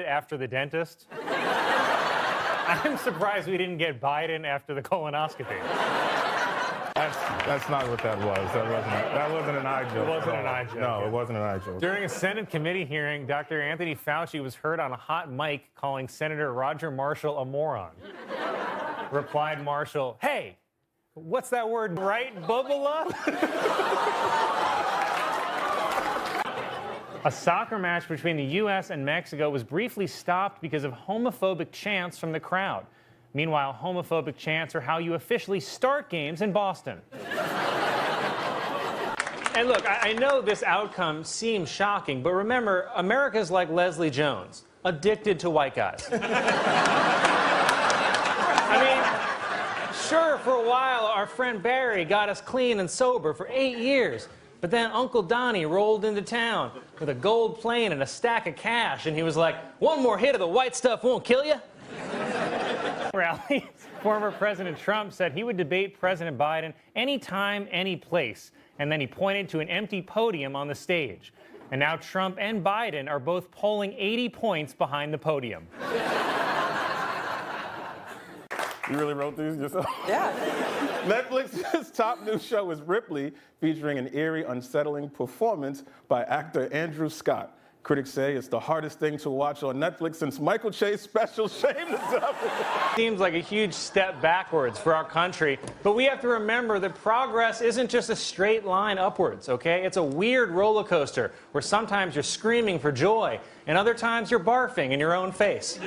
after the dentist. I'm surprised we didn't get Biden after the colonoscopy. That's not what that was. That wasn't an eye joke. It wasn't an eye joke. No, it wasn't an eye joke. During a Senate committee hearing, Dr. Anthony Fauci was heard on a hot mic calling Senator Roger Marshall a moron. Replied Marshall, "Hey, what's that word, right, Bubala?" A soccer match between the U.S. and Mexico was briefly stopped because of homophobic chants from the crowd. Meanwhile, homophobic chants are how you officially start games in Boston. And look, I know this outcome seems shocking, but remember, America's like Leslie Jones, addicted to white guys. I mean, sure, for a while, our friend Barry got us clean and sober for 8 years. But then Uncle Donnie rolled into town with a gold plane and a stack of cash, and he was like, "One more hit of the white stuff won't kill you." Rally, former President Trump said he would debate President Biden anytime, any place, and then he pointed to an empty podium on the stage. And now Trump and Biden are both polling 80 points behind the podium. You really wrote these yourself? Yeah. Netflix's top new show is Ripley, featuring an eerie, unsettling performance by actor Andrew Scott. Critics say it's the hardest thing to watch on Netflix since Michael Che's special Shame the Devil. Seems like a huge step backwards for our country, but we have to remember that progress isn't just a straight line upwards, okay? It's a weird roller coaster where sometimes you're screaming for joy and other times you're barfing in your own face.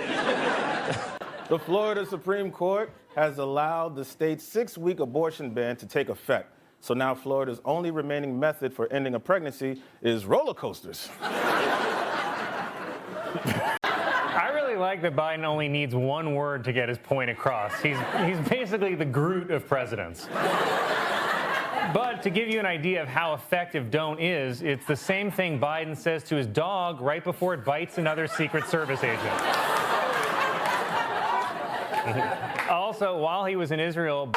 The Florida Supreme Court has allowed the state's 6-week abortion ban to take effect. So now Florida's only remaining method for ending a pregnancy is roller coasters. I really like that Biden only needs one word to get his point across. He's basically the Groot of presidents. But to give you an idea of how effective don't is, it's the same thing Biden says to his dog right before it bites another Secret Service agent. Also, while he was in Israel...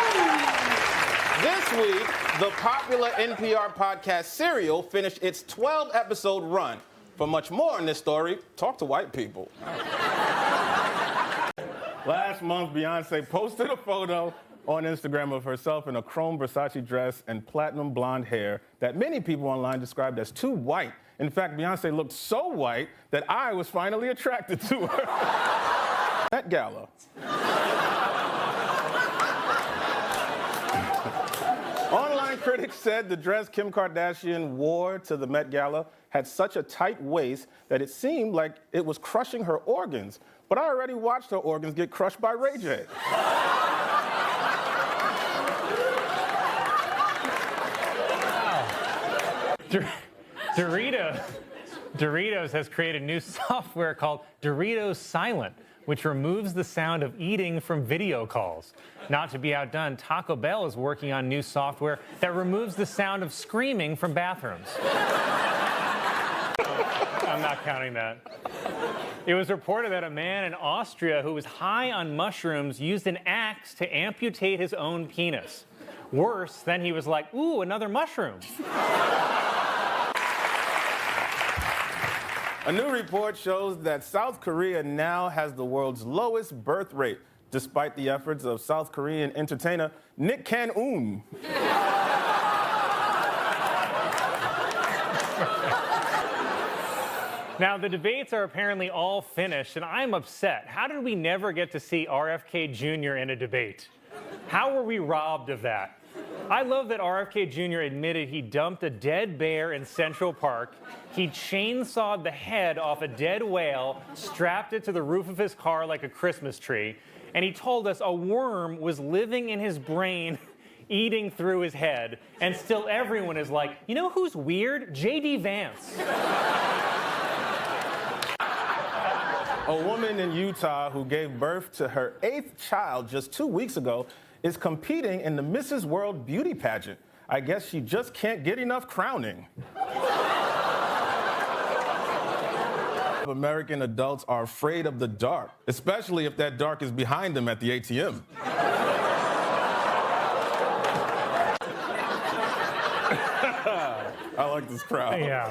This week, the popular NPR podcast Serial finished its 12-episode run. For much more on this story, talk to white people. Last month, Beyonce posted a photo on Instagram of herself in a chrome Versace dress and platinum blonde hair that many people online described as too white. In fact, Beyonce looked so white that I was finally attracted to her. Met Gala. Online critics said the dress Kim Kardashian wore to the Met Gala had such a tight waist that it seemed like it was crushing her organs. But I already watched her organs get crushed by Ray J. Doritos has created new software called Doritos Silent, which removes the sound of eating from video calls. Not to be outdone, Taco Bell is working on new software that removes the sound of screaming from bathrooms. I'm not counting that. It was reported that a man in Austria who was high on mushrooms used an axe to amputate his own penis. Worse, then he was like, "Ooh, another mushroom." A new report shows that South Korea now has the world's lowest birth rate, despite the efforts of South Korean entertainer Nick Can-un. Now, the debates are apparently all finished, and I'm upset. How did we never get to see RFK Jr. in a debate? How were we robbed of that? I love that RFK Jr. admitted he dumped a dead bear in Central Park, he chainsawed the head off a dead whale, strapped it to the roof of his car like a Christmas tree, and he told us a worm was living in his brain, eating through his head, and still everyone is like, you know who's weird? J.D. Vance. A woman in Utah who gave birth to her 8th child just 2 weeks ago is competing in the Mrs. World beauty pageant. I guess she just can't get enough crowning. American adults are afraid of the dark, especially if that dark is behind them at the ATM. I like this crowd. Yeah.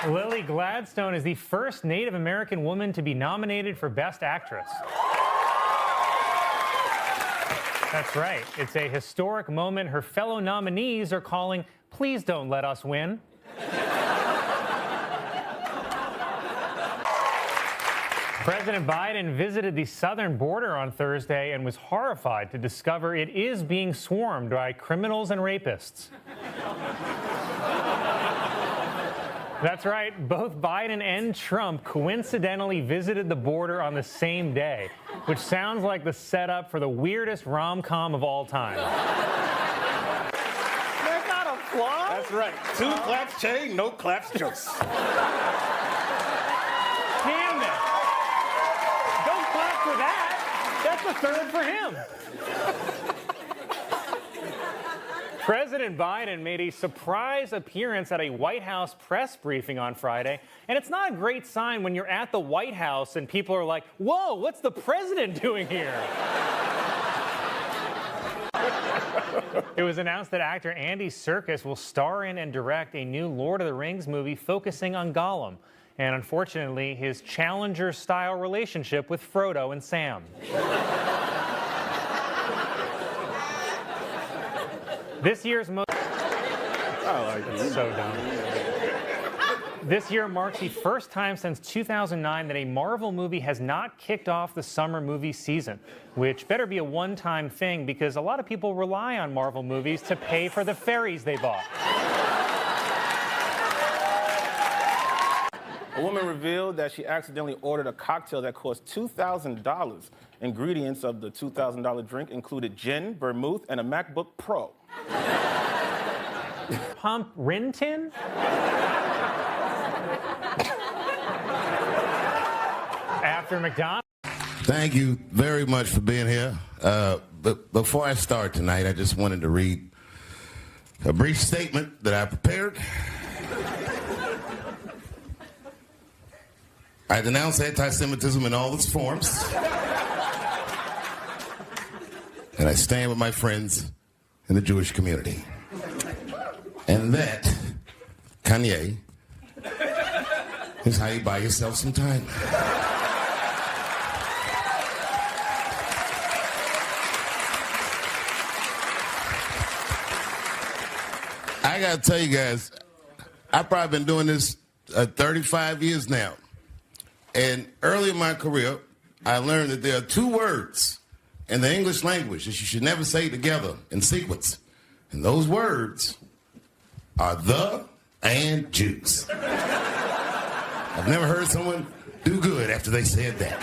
Lily Gladstone is the first Native American woman to be nominated for Best Actress. That's right. It's a historic moment her fellow nominees are calling, "Please don't let us win." President Biden visited the southern border on Thursday and was horrified to discover it is being swarmed by criminals and rapists. That's right, both Biden and Trump coincidentally visited the border on the same day, which sounds like the setup for the weirdest rom-com of all time. That's not a flaw. That's right. Two claps chain, no claps jokes. Damn it! Don't clap for that. That's the third for him. President Biden made a surprise appearance at a White House press briefing on Friday, and it's not a great sign when you're at the White House and people are like, "Whoa, what's the president doing here?" It was announced that actor Andy Serkis will star in and direct a new Lord of the Rings movie focusing on Gollum, and unfortunately, his Challenger-style relationship with Frodo and Sam. This year's most... so dumb. This year marks the first time since 2009 that a Marvel movie has not kicked off the summer movie season, which better be a one-time thing because a lot of people rely on Marvel movies to pay for the fairies they bought. A woman revealed that she accidentally ordered a cocktail that cost $2,000. Ingredients of the $2,000 drink included gin, vermouth, and a MacBook Pro. Pump Rintin? After McDonald's. Thank you very much for being here. But before I start tonight, I just wanted to read a brief statement that I prepared. I denounce anti-Semitism in all its forms. And I stand with my friends in the Jewish community. And that, Kanye, is how you buy yourself some time. I gotta tell you guys, I've probably been doing this 35 years now. And early in my career, I learned that there are two words in the English language that you should never say together in sequence. And those words are the and Jews. I've never heard someone do good after they said that.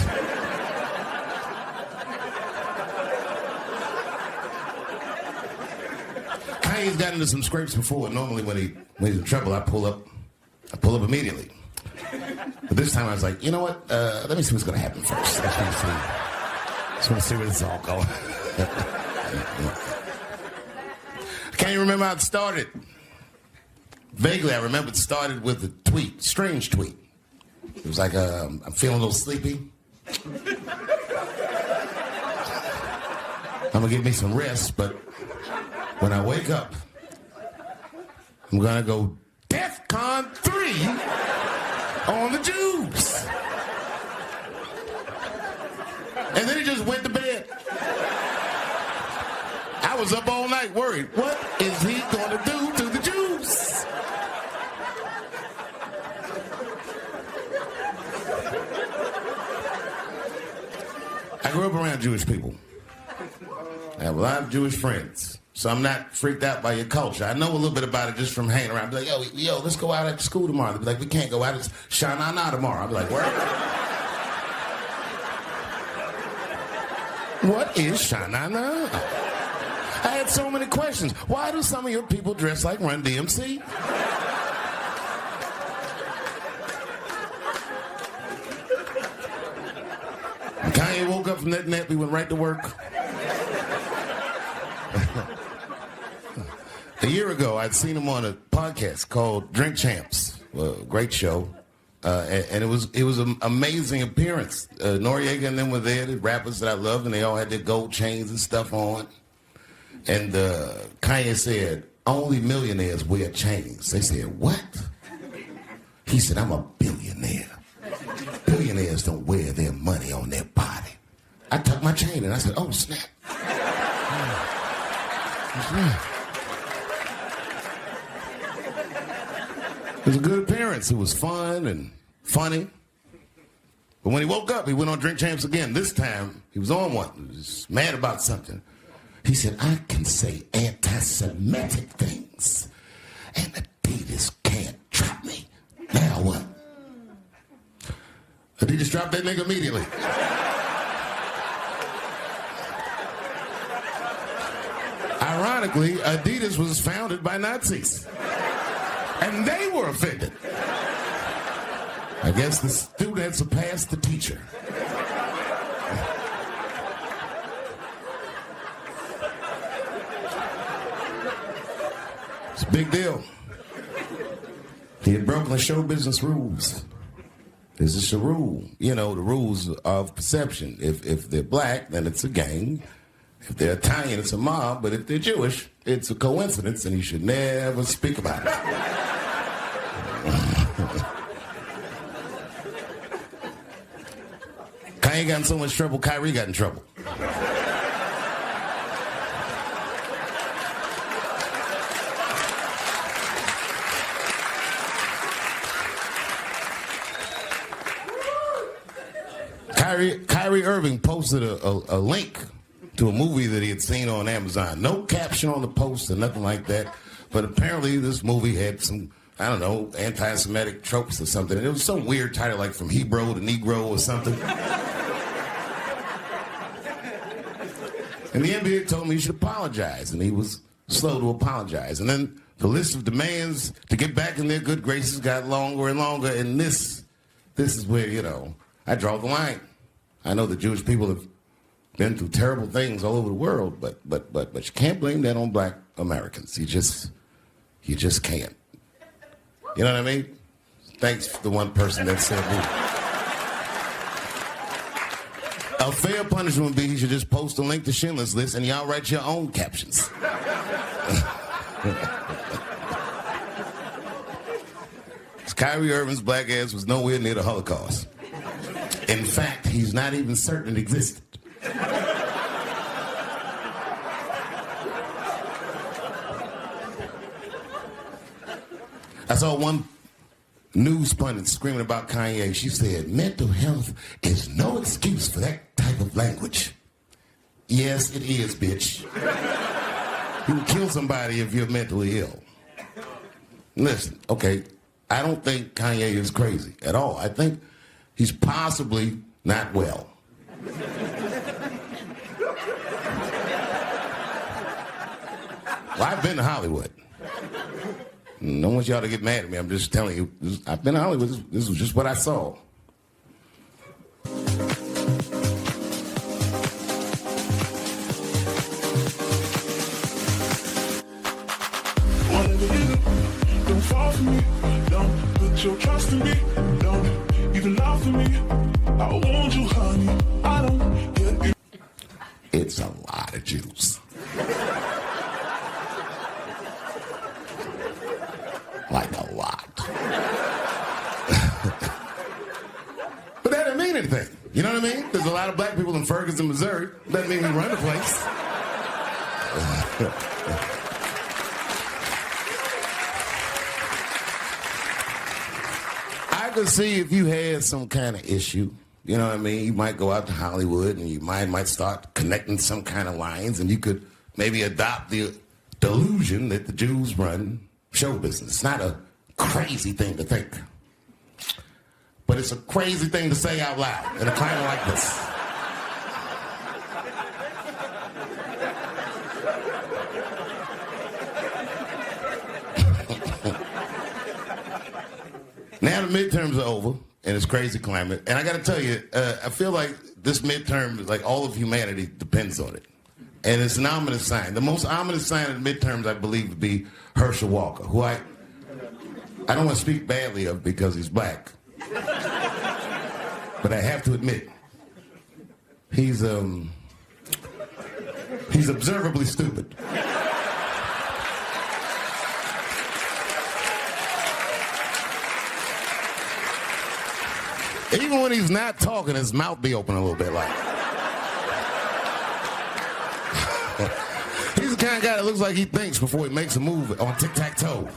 Kanye's gotten into some scrapes before. Normally when he's in trouble, I pull up immediately. But this time I was like, you know what? Let me see what's going to happen first. I just want to see where this is all going. I can't even remember how it started. Vaguely, I remember it started with a tweet, strange tweet. It was like, I'm feeling a little sleepy. I'm going to give me some rest, but when I wake up, I'm going to go DEFCON 3 on the Jews. And then he just went to bed. I was up all night worried. What is he going to do to the Jews? I grew up around Jewish people. I have a lot of Jewish friends. So I'm not freaked out by your culture. I know a little bit about it just from hanging around. I'd be like, yo, let's go out after school tomorrow. They'd be like, we can't go out. It's Shana Na tomorrow. I'd be like, where? What is Shana Na? I had so many questions. Why do some of your people dress like Run DMC? When Kanye woke up from that nap, he went right to work. A year ago, I'd seen him on a podcast called Drink Champs, a great show, and it was an amazing appearance. Noriega and them were there, the rappers that I love, and they all had their gold chains and stuff on. And Kanye said, only millionaires wear chains. They said, what? He said, I'm a billionaire. Billionaires don't wear their money on their body. I tucked my chain and I said, oh, snap. It was a good appearance. It was fun and funny. But when he woke up, he went on Drink Champs again. This time, he was on one. He was mad about something. He said, I can say anti-Semitic things, and Adidas can't trap me. Now what? Adidas dropped that nigga immediately. Ironically, Adidas was founded by Nazis. And they were offended. I guess the student surpassed the teacher. It's a big deal. He had broken the show business rules. This is a rule. You know, the rules of perception. If they're black, then it's a gang. If they're Italian, it's a mob. But if they're Jewish, it's a coincidence, and you should never speak about it. Kanye got in so much trouble, Kyrie got in trouble. Kyrie Irving posted a link to a movie that he had seen on Amazon. No caption on the post or nothing like that. But apparently this movie had some, I don't know, anti-Semitic tropes or something. And it was some weird title like From Hebrew to Negro or something. And the NBA told me he should apologize, and he was slow to apologize. And then the list of demands to get back in their good graces got longer and longer, and this is where, you know, I draw the line. I know the Jewish people have been through terrible things all over the world, but you can't blame that on black Americans. You just can't. You know what I mean? Thanks for the one person that said that. A fair punishment would be he should just post a link to Schindler's List and y'all write your own captions. Kyrie Irving's black ass was nowhere near the Holocaust. In fact, he's not even certain it existed. I saw one news pundit screaming about Kanye. She said, mental health is no excuse for that type of language. Yes, it is, bitch. You can kill somebody if you're mentally ill. Listen, okay, I don't think Kanye is crazy at all. I think he's possibly not well. Well, I've been to Hollywood. I don't want y'all to get mad at me. I'm just telling you. I've been to Hollywood. This was just what I saw. Whatever you do, don't fall for me. Don't put your trust in me. Don't even lie for me. I want you, honey. I don't get you. It's a lot of Jews. Like a lot. But that doesn't mean anything. You know what I mean? There's a lot of black people in Ferguson, Missouri. Doesn't mean we run the place. I could see if you had some kind of issue. You know what I mean? You might go out to Hollywood and you might start connecting some kind of lines, and you could maybe adopt the delusion that the Jews run show business. It's not a crazy thing to think. But it's a crazy thing to say out loud in a climate like this. Now the midterms are over in this crazy climate. And I got to tell you, I feel like this midterm, like all of humanity depends on it. And it's an ominous sign. The most ominous sign of the midterms, I believe, would be Herschel Walker, who I don't want to speak badly of because he's black. But I have to admit, he's observably stupid. Even when he's not talking, his mouth be open a little bit like. He's the kind of guy that looks like he thinks before he makes a move on tic-tac-toe.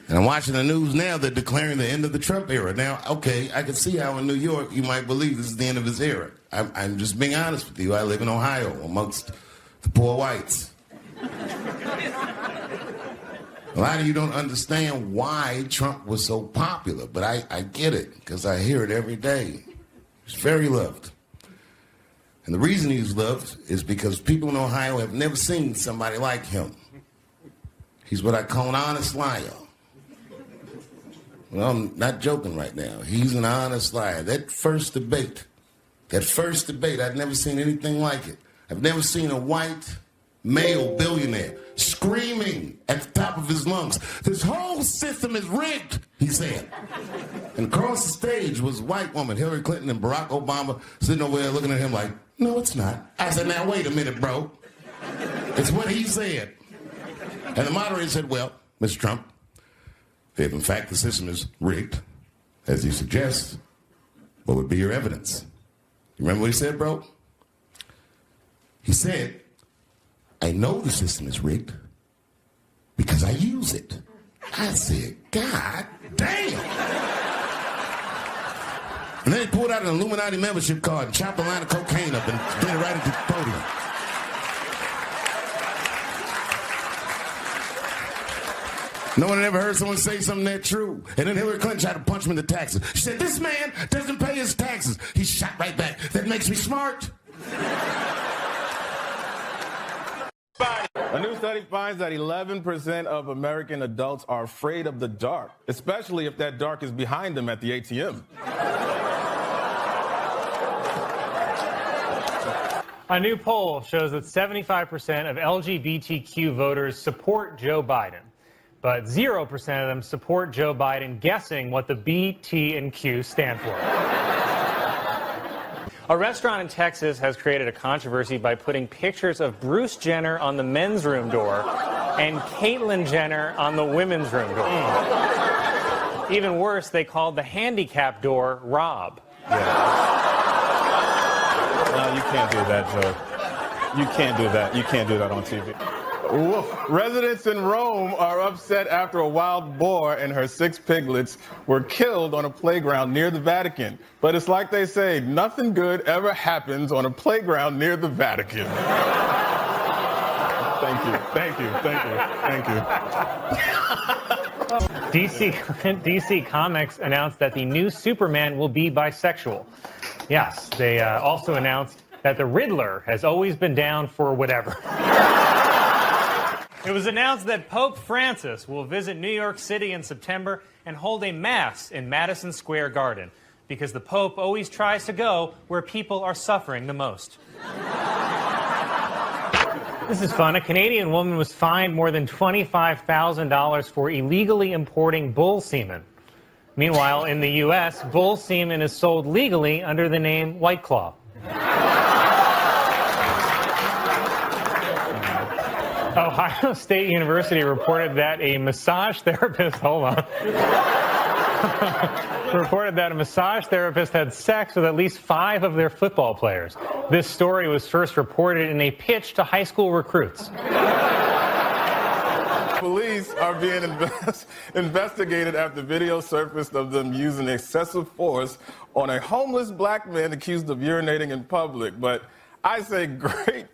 And I'm watching the news now, they're declaring the end of the Trump era. Now, okay, I can see how in New York you might believe this is the end of his era. I'm just being honest with you. I live in Ohio amongst the poor whites. A lot of you don't understand why Trump was so popular, but I get it, because I hear it every day. He's very loved. And the reason he's loved is because people in Ohio have never seen somebody like him. He's what I call an honest liar. Well, I'm not joking right now. He's an honest liar. That first debate, I'd never seen anything like it. I've never seen a white male billionaire screaming at the top of his lungs, "This whole system is rigged," he said. And across the stage was a white woman, Hillary Clinton and Barack Obama, sitting over there looking at him like, "No, it's not." I said, "Now, wait a minute, bro. It's what he said." And the moderator said, "Well, Mr. Trump, if in fact the system is rigged, as you suggest, what would be your evidence?" You remember what he said, bro? He said, "I know the system is rigged because I use it." I said, "God damn." And then he pulled out an Illuminati membership card and chopped a line of cocaine up and did it right into the podium. No one had ever heard someone say something that true. And then Hillary Clinton tried to punch him in the taxes. She said, "This man doesn't pay his taxes." He shot right back. "That makes me smart." A new study finds that 11% of American adults are afraid of the dark, especially if that dark is behind them at the ATM. A new poll shows that 75% of LGBTQ voters support Joe Biden, but 0% of them support Joe Biden guessing what the B, T, and Q stand for. A restaurant in Texas has created a controversy by putting pictures of Bruce Jenner on the men's room door and Caitlyn Jenner on the women's room door. Even worse, they called the handicap door Rob. No, you can't do that, Joe. You can't do that. You can't do that on TV. Woof. Residents in Rome are upset after a wild boar and her 6 piglets were killed on a playground near the Vatican. But it's like they say, nothing good ever happens on a playground near the Vatican. Thank you, thank you, thank you, thank you. DC Comics announced that the new Superman will be bisexual. Yes, they also announced that the Riddler has always been down for whatever. It was announced that Pope Francis will visit New York City in September and hold a mass in Madison Square Garden, because the Pope always tries to go where people are suffering the most. This is fun. A Canadian woman was fined more than $25,000 for illegally importing bull semen. Meanwhile, in the U.S., bull semen is sold legally under the name White Claw. Ohio State University reported that a massage therapist, reported that a massage therapist had sex with at least 5 of their football players. This story was first reported in a pitch to high school recruits. Police are being investigated after video surfaced of them using excessive force on a homeless black man accused of urinating in public. But I say great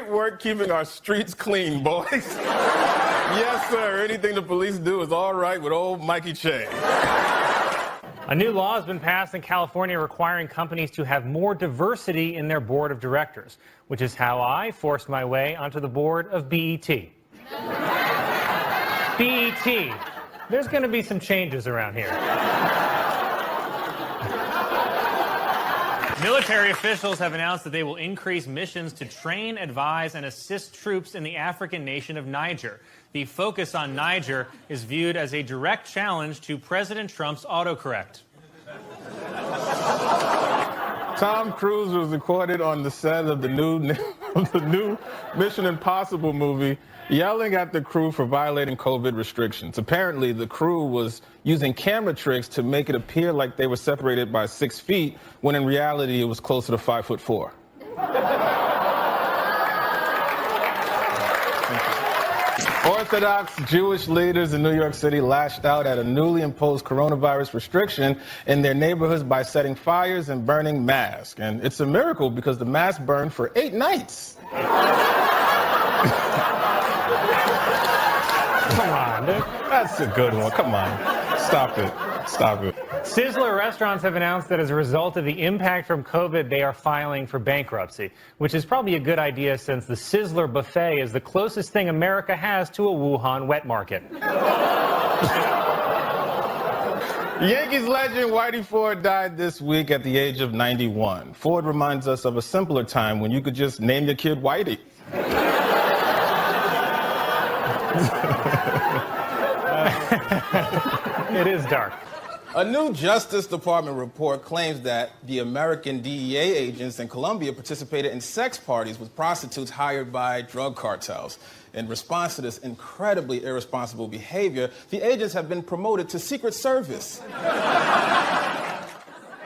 work keeping our streets clean, boys. Yes, sir. Anything the police do is all right with old Mikey Che. A new law has been passed in California requiring companies to have more diversity in their board of directors, which is how I forced my way onto the board of BET. BET. There's going to be some changes around here. Military officials have announced that they will increase missions to train, advise, and assist troops in the African nation of Niger. The focus on Niger is viewed as a direct challenge to President Trump's autocorrect. Tom Cruise was recorded on the set of the new Mission Impossible movie yelling at the crew for violating COVID restrictions. Apparently, the crew was using camera tricks to make it appear like they were separated by 6 feet, when in reality it was closer to 5'4". Orthodox Jewish leaders in New York City lashed out at a newly imposed coronavirus restriction in their neighborhoods by setting fires and burning masks. And it's a miracle because the masks burned for 8 nights. Come on, dude. That's a good one. Come on. Stop it. Stop it. Sizzler restaurants have announced that as a result of the impact from COVID, they are filing for bankruptcy, which is probably a good idea since the Sizzler buffet is the closest thing America has to a Wuhan wet market. Yankees legend Whitey Ford died this week at the age of 91. Ford reminds us of a simpler time when you could just name your kid Whitey. It is dark. A new Justice Department report claims that the American DEA agents in Colombia participated in sex parties with prostitutes hired by drug cartels. In response to this incredibly irresponsible behavior, the agents have been promoted to Secret Service.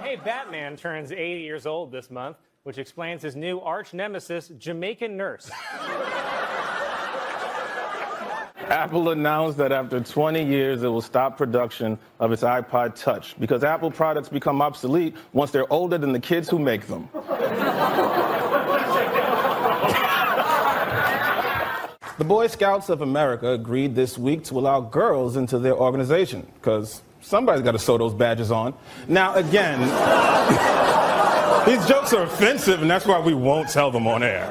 Hey, Batman turns 80 years old this month, which explains his new arch nemesis, Jamaican Nurse. Apple announced that after 20 years, it will stop production of its iPod Touch because Apple products become obsolete once they're older than the kids who make them. The Boy Scouts of America agreed this week to allow girls into their organization because somebody's got to sew those badges on. Now, again, these jokes are offensive, and that's why we won't tell them on air.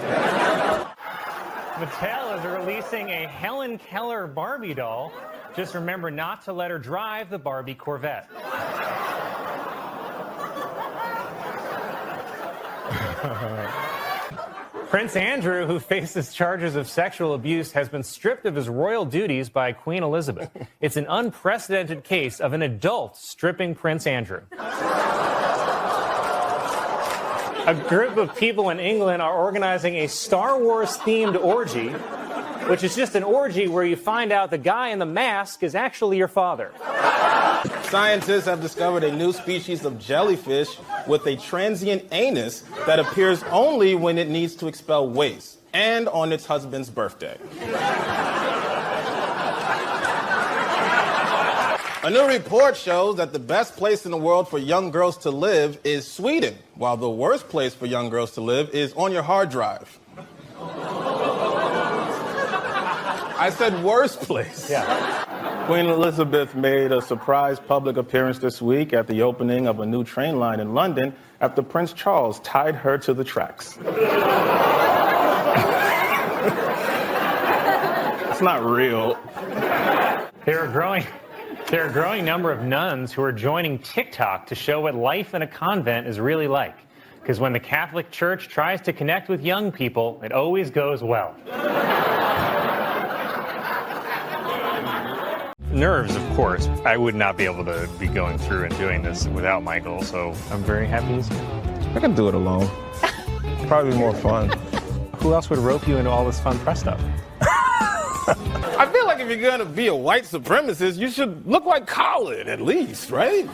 Mattel is releasing a Helen Keller Barbie doll. Just remember not to let her drive the Barbie Corvette. Prince Andrew, who faces charges of sexual abuse, has been stripped of his royal duties by Queen Elizabeth. It's an unprecedented case of an adult stripping Prince Andrew. A group of people in England are organizing a Star Wars-themed orgy, which is just an orgy where you find out the guy in the mask is actually your father. Scientists have discovered a new species of jellyfish with a transient anus that appears only when it needs to expel waste and on its husband's birthday. A new report shows that the best place in the world for young girls to live is Sweden, while the worst place for young girls to live is on your hard drive. I said worst place. Yeah. Queen Elizabeth made a surprise public appearance this week at the opening of a new train line in London after Prince Charles tied her to the tracks. It's not real. There are a growing number of nuns who are joining TikTok to show what life in a convent is really like. Because when the Catholic Church tries to connect with young people, it always goes well. Nerves, of course. I would not be able to be going through and doing this without Michael, so I'm very happy he's here. I can do it alone. Probably more fun. Who else would rope you into all this fun press stuff? I feel like if you're going to be a white supremacist, you should look like Colin, at least, right?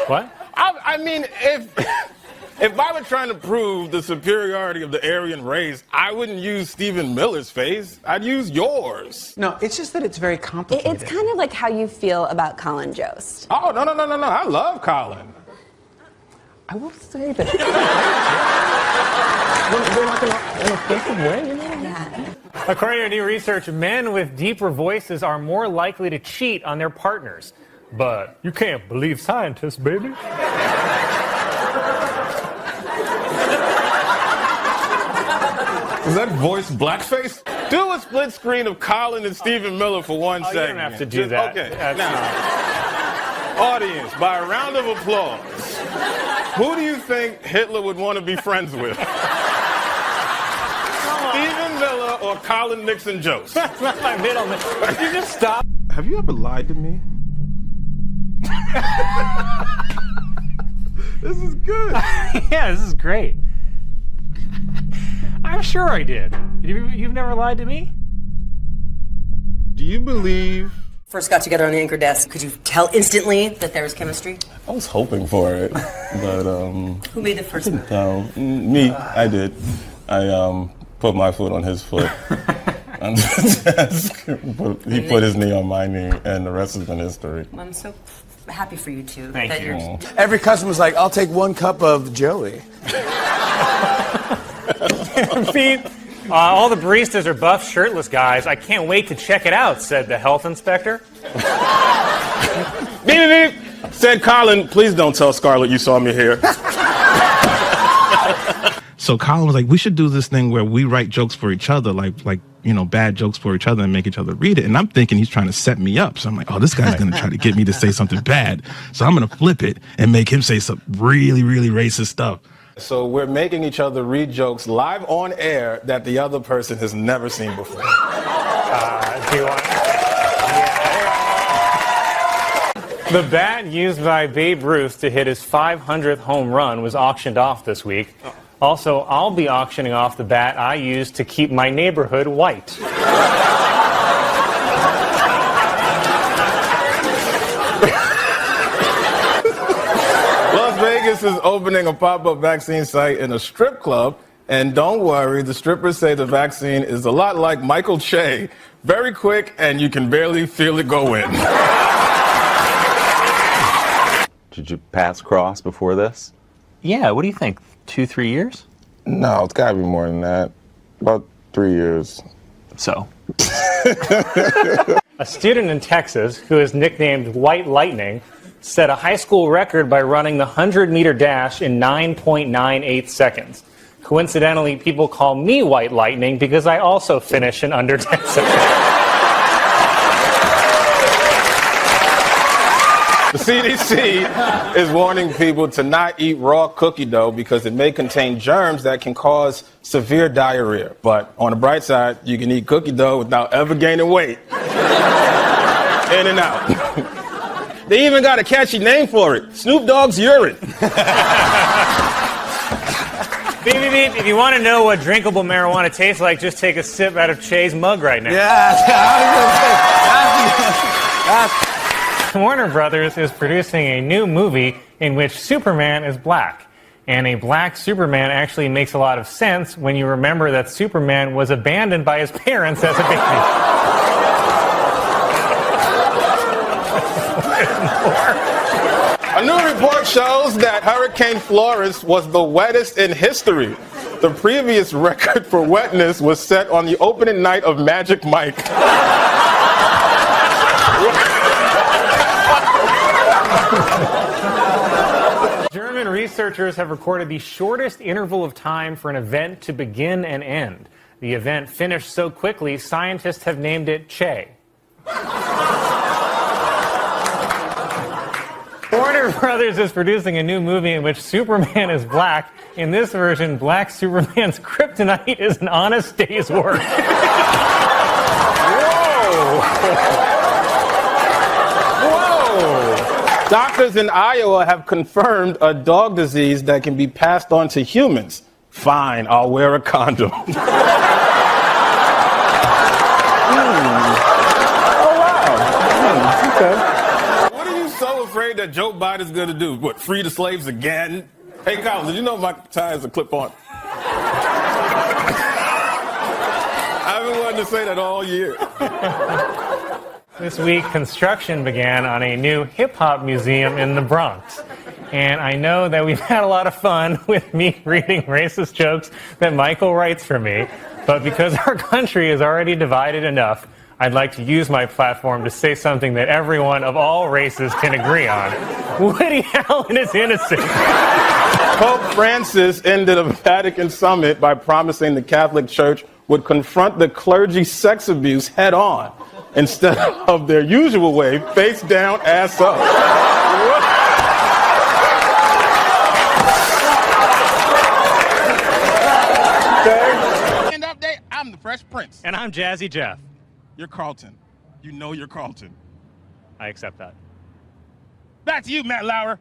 What? I mean, if I were trying to prove the superiority of the Aryan race, I wouldn't use Stephen Miller's face. I'd use yours. No, it's just that it's very complicated. It's kind of like how you feel about Colin Jost. Oh, no. I love Colin. I will say that. They're like in an offensive way, you know? Yeah. According to new research, men with deeper voices are more likely to cheat on their partners. But you can't believe scientists, baby. Is that voice blackface? Do a split screen of Colin and Stephen Miller for one second. You don't have to do that. Okay, now, audience, by a round of applause, who do you think Hitler would want to be friends with? Stephen Miller or Colin Nixon Jost? That's not my middle name. You just stop. Have you ever lied to me? This is good. Yeah, this is great. I'm sure I did. You've never lied to me? Do you believe? First got together on the anchor desk. Could you tell instantly that there was chemistry? I was hoping for it, but Who made the first move? me, I did. I put my foot on his foot. On the desk. He put his knee on my knee, and the rest has been history. I'm so happy for you two. Thank you. You're... Every customer's like, I'll take 1 cup of Joey. Pete, all the baristas are buff, shirtless guys. I can't wait to check it out, said the health inspector. Beep, beep, beep. Said Colin, please don't tell Scarlett you saw me here. So Colin was like, we should do this thing where we write jokes for each other, like bad jokes for each other and make each other read it. And I'm thinking he's trying to set me up. So I'm like, oh, this guy's going to try to get me to say something bad. So I'm going to flip it and make him say some really, really racist stuff. So we're making each other read jokes live on air that the other person has never seen before. Do you want? The bat used by Babe Ruth to hit his 500th home run was auctioned off this week. Also, I'll be auctioning off the bat I used to keep my neighborhood white. Las Vegas is opening a pop-up vaccine site in a strip club. And don't worry, the strippers say the vaccine is a lot like Michael Che. Very quick, and you can barely feel it go in. Did you pass cross before this? Yeah, what do you think? 2-3 years? No, it's gotta be more than that. About 3 years. So? A student in Texas, who is nicknamed White Lightning, set a high school record by running the 100-meter dash in 9.98 seconds. Coincidentally, people call me White Lightning because I also finish in under 10 seconds. The CDC is warning people to not eat raw cookie dough because it may contain germs that can cause severe diarrhea. But on the bright side, you can eat cookie dough without ever gaining weight. In and out. They even got a catchy name for it, Snoop Dogg's urine. Beep, beep, beep. If you want to know what drinkable marijuana tastes like, just take a sip out of Che's mug right now. Yeah. Warner Brothers is producing a new movie in which Superman is black. And a black Superman actually makes a lot of sense when you remember that Superman was abandoned by his parents as a baby. A new report shows that Hurricane Florence was the wettest in history. The previous record for wetness was set on the opening night of Magic Mike. German researchers have recorded the shortest interval of time for an event to begin and end. The event finished so quickly, scientists have named it Che. Warner Brothers is producing a new movie in which Superman is black. In this version, black Superman's kryptonite is an honest day's work. Whoa! Doctors in Iowa have confirmed a dog disease that can be passed on to humans. Fine, I'll wear a condom. Oh, wow. Okay. What are you so afraid that Joe Biden's going to do? What, free the slaves again? Hey, Colin, did you know my tie is a clip-on? I've been wanting to say that all year. This week, construction began on a new hip-hop museum in the Bronx. And I know that we've had a lot of fun with me reading racist jokes that Michael writes for me. But because our country is already divided enough, I'd like to use my platform to say something that everyone of all races can agree on. Woody Allen is innocent. Pope Francis ended a Vatican summit by promising the Catholic Church would confront the clergy sex abuse head on instead of their usual way, face down, ass up. End update, I'm the Fresh Prince. And I'm Jazzy Jeff. You're Carlton. You know you're Carlton. I accept that. Back to you, Matt Lauer.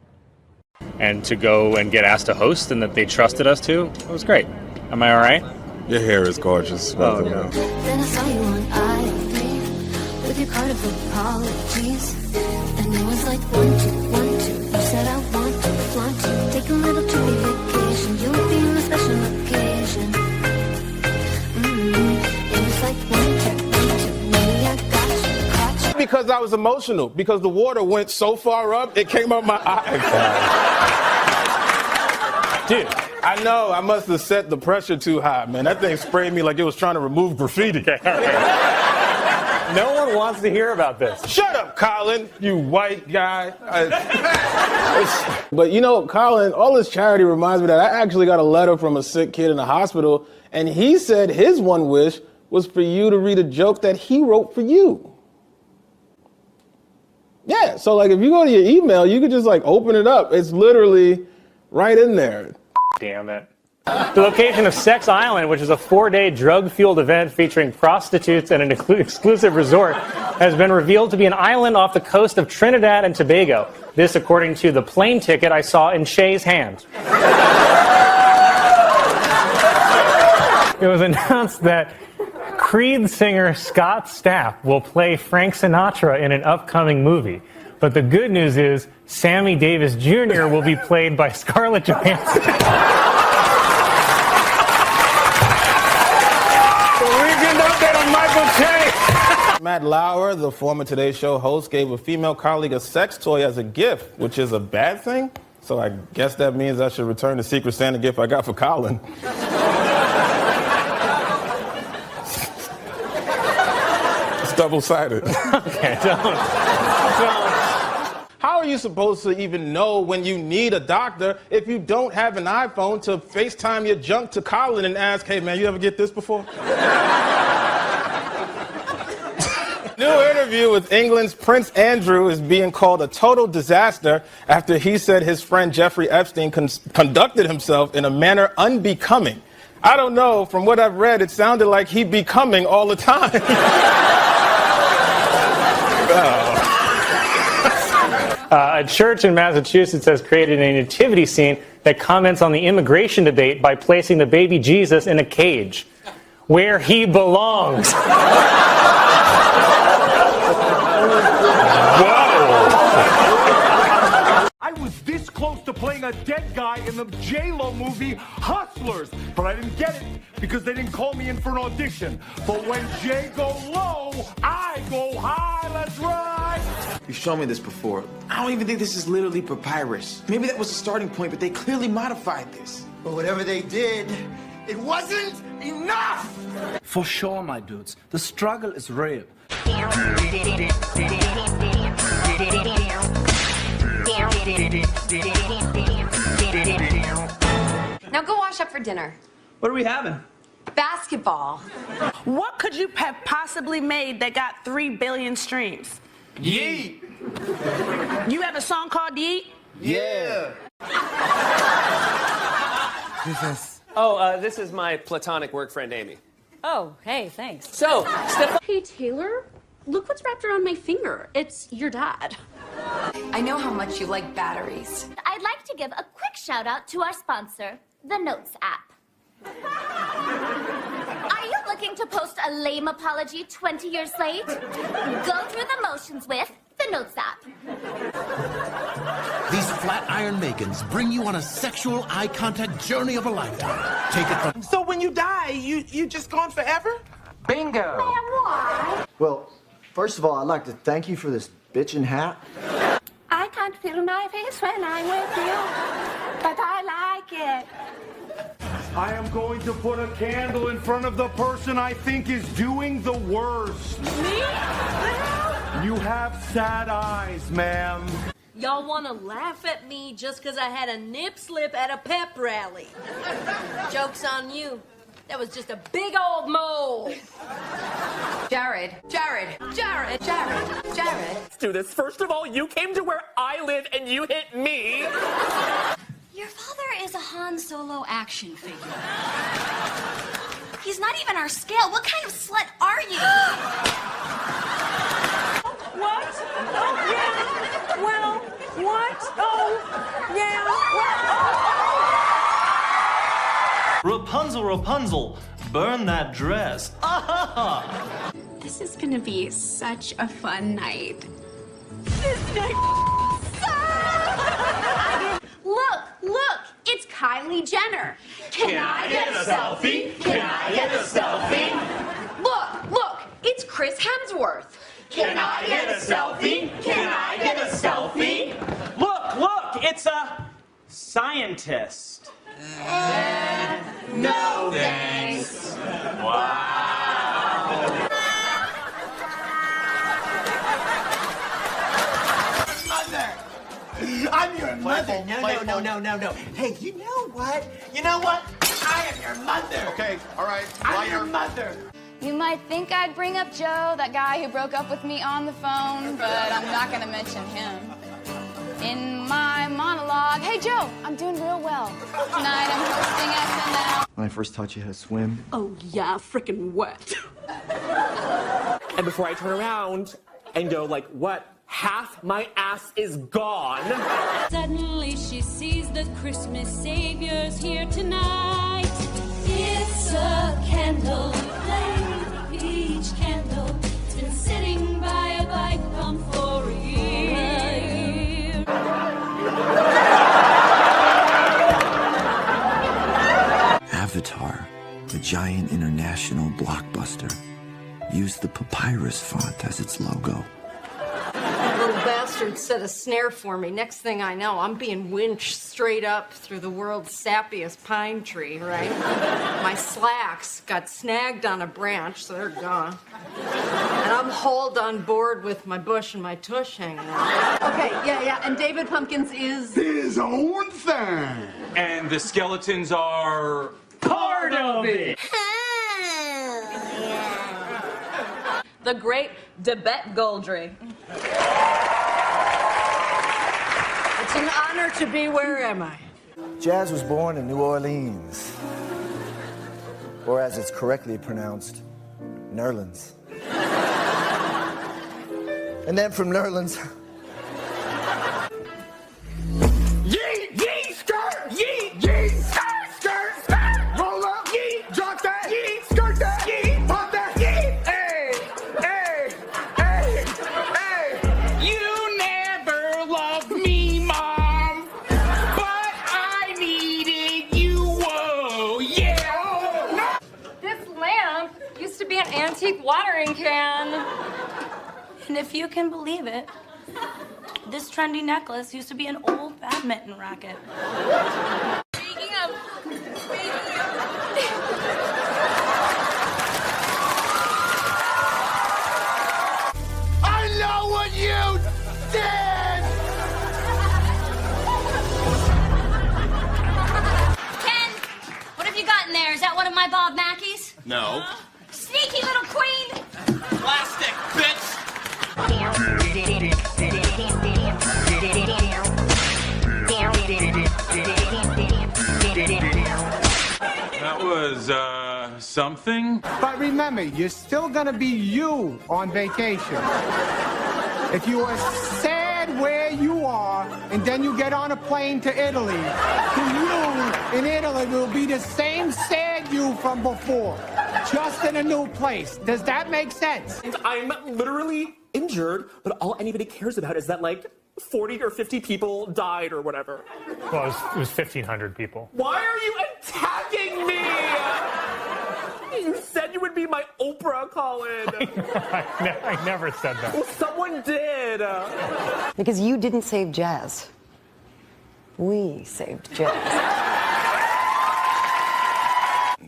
And to go and get asked to host and that they trusted us to, it was great. Am I all right? Your hair is gorgeous. Oh, no. Then I saw you on IG with your card of apologies. And it was like 1, 2, 1, 2. You said I want to flaunt you. Take a little trippy vacation. You'll be on a special occasion. It was like 1, 2, 1, 2. Maybe I got you. Because I was emotional. Because the water went so far up, it came up my eye. Dude. I know, I must have set the pressure too high, man. That thing sprayed me like it was trying to remove graffiti. No one wants to hear about this. Shut up, Colin, you white guy. But you know, Colin, all this charity reminds me that I actually got a letter from a sick kid in the hospital, and he said his one wish was for you to read a joke that he wrote for you. Yeah, so like if you go to your email, you could just like open it up. It's literally right in there. Damn it. The location of Sex Island, which is a 4-day drug-fueled event featuring prostitutes and an exclusive resort, has been revealed to be an island off the coast of Trinidad and Tobago. This according to the plane ticket I saw in Shay's hand. It was announced that Creed singer Scott Stapp will play Frank Sinatra in an upcoming movie. But the good news is Sammy Davis Jr. will be played by Scarlett Johansson. Matt Lauer, the former Today Show host, gave a female colleague a sex toy as a gift, which is a bad thing. So I guess that means I should return the Secret Santa gift I got for Colin. It's double-sided. Okay, don't. How are you supposed to even know when you need a doctor if you don't have an iPhone to FaceTime your junk to Colin and ask, hey man, you ever get this before? New interview with England's Prince Andrew is being called a total disaster after he said his friend Jeffrey Epstein conducted himself in a manner unbecoming. I don't know, from what I've read, it sounded like he becoming all the time. A church in Massachusetts has created a nativity scene that comments on the immigration debate by placing the baby Jesus in a cage, where he belongs. I was this close to playing a dead guy in the J-Lo movie Hustlers, but I didn't get it because they didn't call me in for an audition. But when Jay go low, I go high. Let's ride. You've shown me this before. I don't even think this is literally papyrus. Maybe that was the starting point, but they clearly modified this. But whatever they did, it wasn't enough! For sure, my dudes. The struggle is real. Now go wash up for dinner. What are we having? Basketball. What could you have possibly made that got 3 billion streams? Yeet! You have a song called Yeet? Yeah! This is my platonic work friend, Amy. Oh, hey, thanks. So, Hey, Taylor, look what's wrapped around my finger. It's your dad. I know how much you like batteries. I'd like to give a quick shout out to our sponsor, the Notes app. Are you looking to post a lame apology 20 years late? Go through the motions with the Notes app. These Flatiron Megans bring you on a sexual eye contact journey of a lifetime. Take it from... So when you die, you just gone forever? Bingo! Why? Well, first of all, I'd like to thank you for this bitchin' hat. I can't feel my face when I'm with you, but I like it. I am going to put a candle in front of the person I think is doing the worst. Me? You have sad eyes, ma'am. Y'all want to laugh at me just because I had a nip slip at a pep rally. Joke's on you. That was just a big old mole. Jared. let's do this. First of all, you came to where I live and you hit me. Your father is a Han Solo action figure. He's not even our scale. What kind of slut are you? What? Oh, yeah. Well, What? Oh, yeah. Rapunzel, Rapunzel, burn that dress. Ah! This is gonna be such a fun night. Look, it's Kylie Jenner. Can I get a selfie? Can I get a selfie? Look, it's Chris Hemsworth. Can I get a selfie? Can I get a selfie? Look, it's a scientist. No thanks. Wow. I'm your mother. No. Hey, you know what? I am your mother. Okay, all right. I'm your mother. You might think I'd bring up Joe, that guy who broke up with me on the phone, but I'm not gonna mention him. In my monologue, hey Joe, I'm doing real well. Tonight I'm hosting SNL. When I first taught you how to swim. Oh, yeah, frickin' wet. And before I turn around and go like, what? Half my ass is gone. Suddenly she sees the Christmas Savior's here tonight. It's a candle, flame, peach candle. It's been sitting by a bike pump for a year. Avatar, the giant international blockbuster, used the papyrus font as its logo. That little bastard set a snare for me. Next thing I know, I'm being winched straight up through the world's sappiest pine tree, right? My slacks got snagged on a branch, so they're gone. And I'm hauled on board with my bush and my tush hanging out. Okay, yeah, and David Pumpkins is His own thing. And the skeletons are part of it. The great Debette Goldry. It's an honor to be where am I? Jazz was born in New Orleans, or as it's correctly pronounced, Nerlens. And then from Nerlens, Yee, skirt, yee, skirt, roll up, yee, drop that, yee, skirt that, yee, pop that, yee, hey. You never loved me, Mom, but I needed you, whoa, yeah. This lamp used to be an antique watering can. And if you can believe it, this trendy necklace used to be an old badminton racket. Speaking of... I know what you did! Ken, what have you got in there? Is that one of my Bob Mackies? No. Sneaky little queen! Plastic, bitch! That was, something? But remember, you're still gonna be you on vacation. If you are sad where you are, and then you get on a plane to Italy, you in Italy will be the same sad you from before, just in a new place. Does that make sense? I'm literally injured, but all anybody cares about is that, like, 40 or 50 people died or whatever. Well, it was 1,500 people. Why are you attacking me? You said you would be my Oprah, Colin. I never said that. Well, someone did. Because you didn't save jazz. We saved jazz.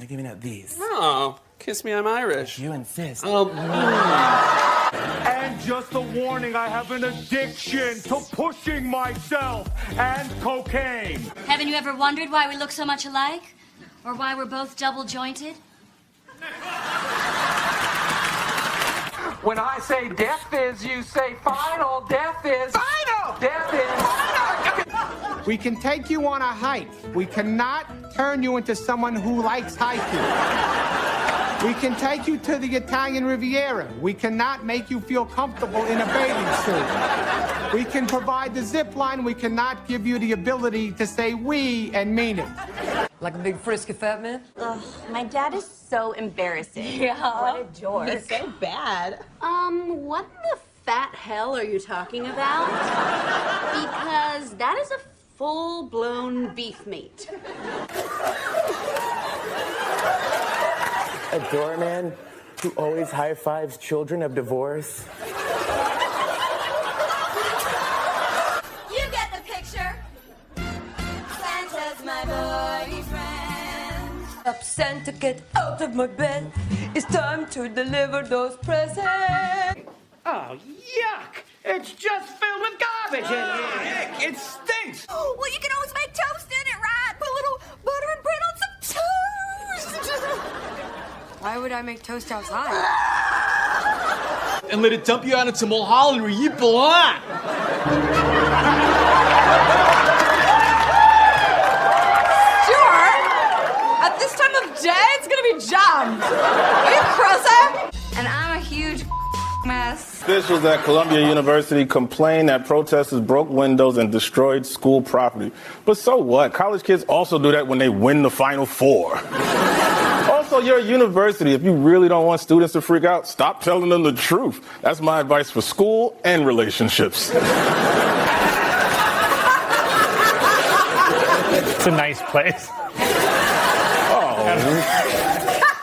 they're giving out these. Oh, kiss me, I'm Irish. You insist. Oh. And just a warning, I have an addiction to pushing myself and cocaine. Haven't you ever wondered why we look so much alike? Or why we're both double jointed? When I say death is, you say final. Death is final. Death is final. We can take you on a hike. We cannot turn you into someone who likes hiking. We can take you to the Italian Riviera. We cannot make you feel comfortable in a bathing suit. We can provide the zip line. We cannot give you the ability to say we and mean it. Like a big frisky fat man? Ugh, my dad is so embarrassing. Yeah. What a dork. He's so bad. What the fat hell are you talking about? Because that is a full-blown beef meat. A doorman who always high-fives children of divorce. You get the picture. Santa's my boyfriend. Up Santa, get out of my bed. It's time to deliver those presents. Oh, yuck! It's just filled with garbage in here. Heck, it stinks. Oh, well, you can always make toast in it, right? Put a little butter and bread on some toast. Why would I make toast outside? And let it dump you out into Mulholland where you belong. Sure. At this time of day, it's gonna be jammed. Are you crazy? And I'm a huge mess. Officials at Columbia University complained that protesters broke windows and destroyed school property. But so what? College kids also do that when they win the Final Four. Also, you're a university. If you really don't want students to freak out, stop telling them the truth. That's my advice for school and relationships. It's a nice place.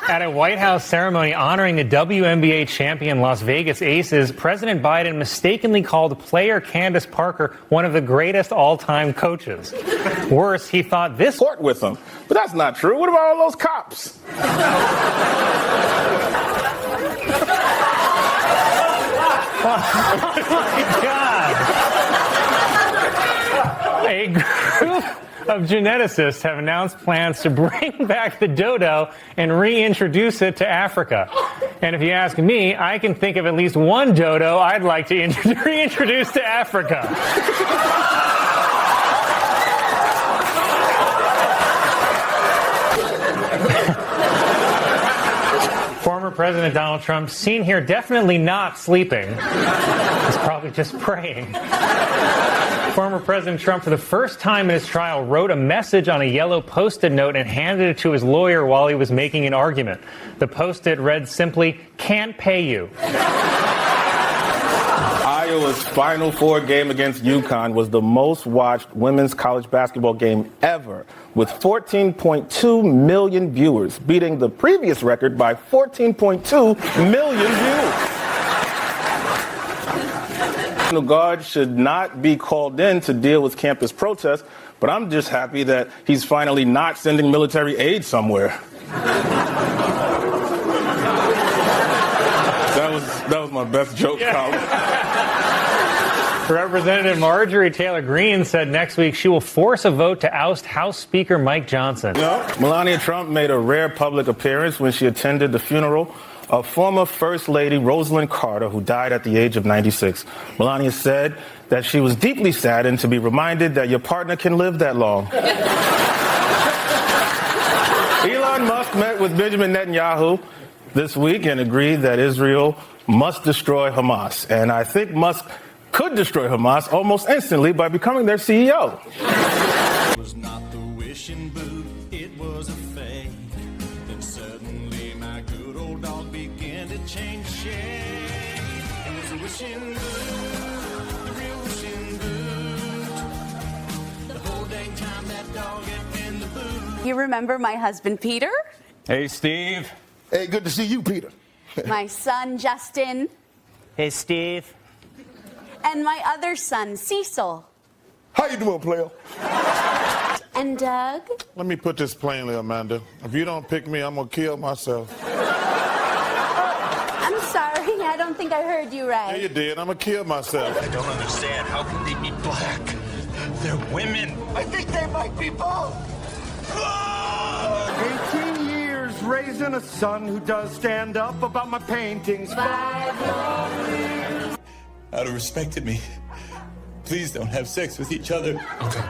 At a White House ceremony honoring the WNBA champion Las Vegas Aces, President Biden mistakenly called player Candace Parker one of the greatest all-time coaches. Worse, he thought this court with them. But that's not true. What about all those cops? Oh my God! A group of geneticists have announced plans to bring back the dodo and reintroduce it to Africa. And if you ask me, I can think of at least one dodo I'd like to reintroduce to Africa. Former President Donald Trump, seen here definitely not sleeping. He's probably just praying. Former President Trump, for the first time in his trial, wrote a message on a yellow Post-it note and handed it to his lawyer while he was making an argument. The Post-it read simply, "Can't pay you." Iowa's Final Four game against UConn was the most watched women's college basketball game ever, with 14.2 million viewers, beating the previous record by 14.2 million viewers. National Guard should not be called in to deal with campus protests, but I'm just happy that he's finally not sending military aid somewhere. That was my best joke, Colin. Representative Marjorie Taylor Greene said next week she will force a vote to oust House Speaker Mike Johnson. No, Melania Trump made a rare public appearance when she attended the funeral of former First Lady Rosalind Carter, who died at the age of 96. Melania said that she was deeply saddened to be reminded that your partner can live that long. Elon Musk met with Benjamin Netanyahu this week and agreed that Israel must destroy Hamas. And I think Musk could destroy Hamas almost instantly by becoming their CEO. It was not the wishing boot, it was a fake. Then suddenly my good old dog began to change shape. It was a wishing boot, a real wishing boot. The whole dang time that dog had been the boot. You remember my husband, Peter? Hey, Steve. Hey, good to see you, Peter. My son, Justin? Hey, Steve. And my other son, Cecil? How you doing, player? And Doug? Let me put this plainly, Amanda. If you don't pick me, I'm gonna kill myself. I'm sorry, I don't think I heard you right. Yeah, you did. I'm gonna kill myself. I don't understand. How can they be black? They're women. I think they might be both. 18 years raising a son who does stand up about my paintings. 5 long years. Out of respect to me, please don't have sex with each other. Okay,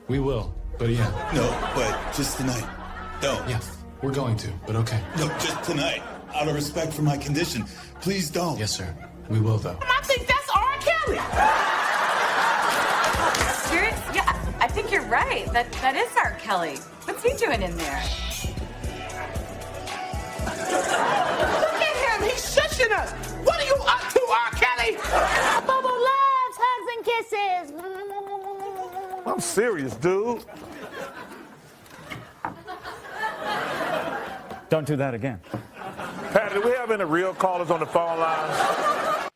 we will, but yeah. No, but just tonight. No. Yes, we're going to, but okay. No, just tonight. Out of respect for my condition, please don't. Yes, sir. We will, though. I think that's R. Kelly. Serious? Yeah, I think you're right. That is R. Kelly. What's he doing in there? Look at him. He's shushing us. What are you up to, R. Kelly? Bubble loves hugs and kisses. I'm serious, dude. Don't do that again. Pat, do we have any real callers on the phone line?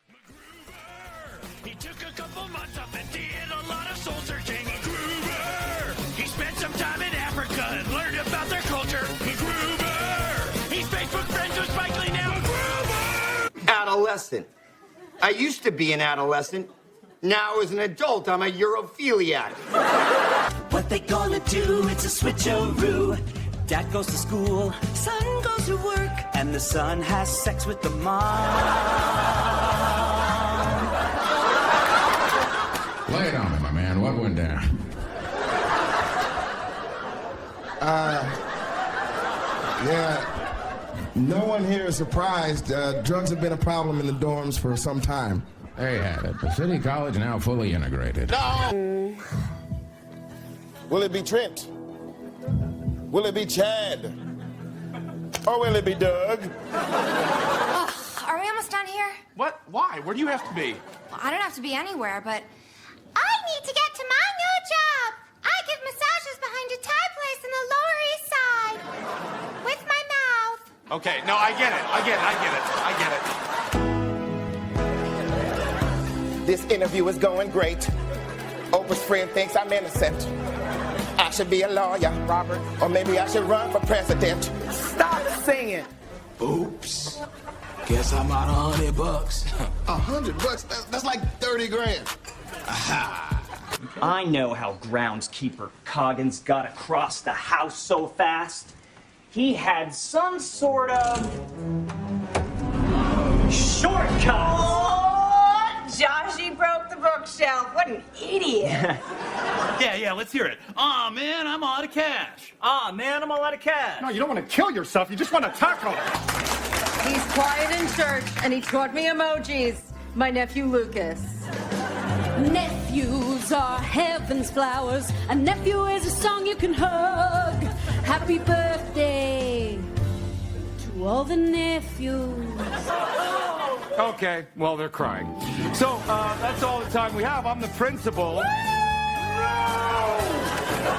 He took a couple months off and did a lot of soul searching. Groover. He spent some time in Africa and learned about their culture. Groover. He's Facebook friends with Spike Lee now. Groover. Adolescent. I used to be an adolescent. Now, as an adult, I'm a Europhiliac. What they gonna do? It's a switcheroo. Dad goes to school, son goes to work, and the son has sex with the mom. Lay it on me, my man. What went down? Yeah. No one here is surprised. Drugs have been a problem in the dorms for some time. There you have it. The city college now fully integrated. No! Will it be Trent? Will it be Chad? Or will it be Doug? Are we almost done here? What? Why? Where do you have to be? Well, I don't have to be anywhere, but I need to get to my new job. I give massages behind a Thai place in the Lower East Side. With my mouth. Okay, no, I get it. This interview is going great. Oprah's friend thinks I'm innocent. I should be a lawyer, Robert. Or maybe I should run for president. Stop singing. Oops. Guess I'm out $100. $100? That's like 30 grand. Aha. I know how groundskeeper Coggins got across the house so fast. He had some sort of shortcut. Oh, Joshy broke the bookshelf. What an idiot. Yeah, let's hear it. Aw, man, I'm all out of cash. Ah, man, I'm all out of cash. No, you don't want to kill yourself. You just want to tackle it. He's quiet in church, and he taught me emojis. My nephew Lucas. Nephews are heaven's flowers. A nephew is a song you can hug. Happy birthday to all the nephews. Okay, well, they're crying. So, that's all the time we have. I'm the principal. No!